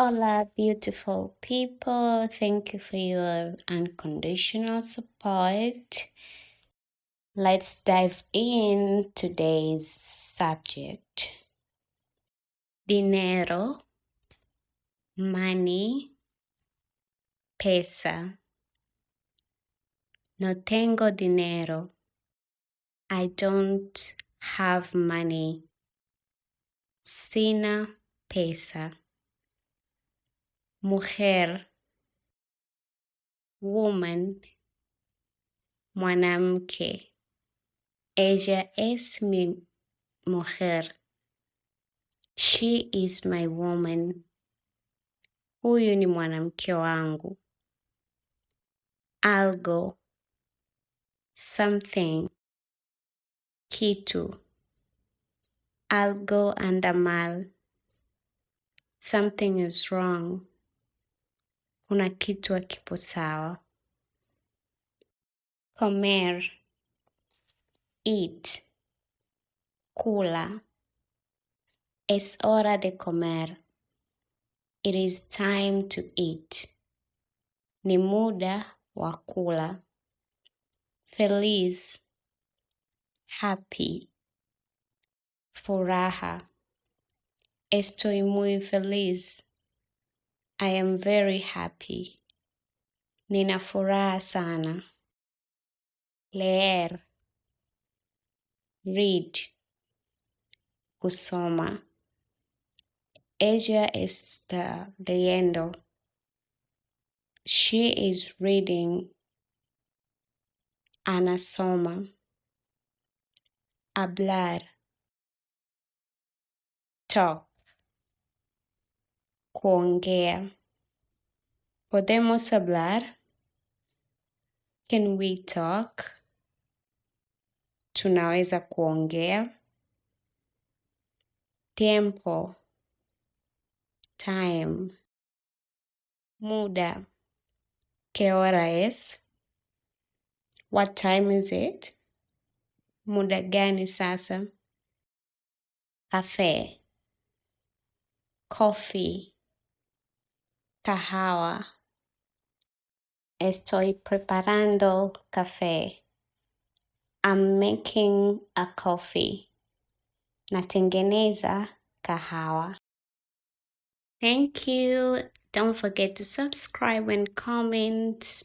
Hola, beautiful people. Thank you for your unconditional support. Let's dive in today's subject. Dinero, money, pesa. No tengo dinero. I don't have money. Sina pesa. Mujer, woman, mwanamke. Ella es mi mujer. She is my woman. Huyu ni mwanamke wangu. Algo, something, kitu. Algo anda mal. Something is wrong. Kuna kitu hakipo sawa. Comer, eat, kula. Es hora de comer. It is time to eat. Ni muda wa kula. Feliz, happy. Furaha. Estoy muy feliz. I am very happy. Nina furaha sana. Leer, read, kusoma. Ella está leyendo. She is reading. Anasoma. Hablar, talk, kuongea. Podemos hablar? Can we talk? Tunaweza kuongea. Tiempo, time. Muda, ¿qué hora es? What time is it? Muda gani sasa? Café, coffee, kahawa. Estoy preparando café. I'm making a coffee. Natengeneza kahawa. Thank you. Don't forget to subscribe and comment.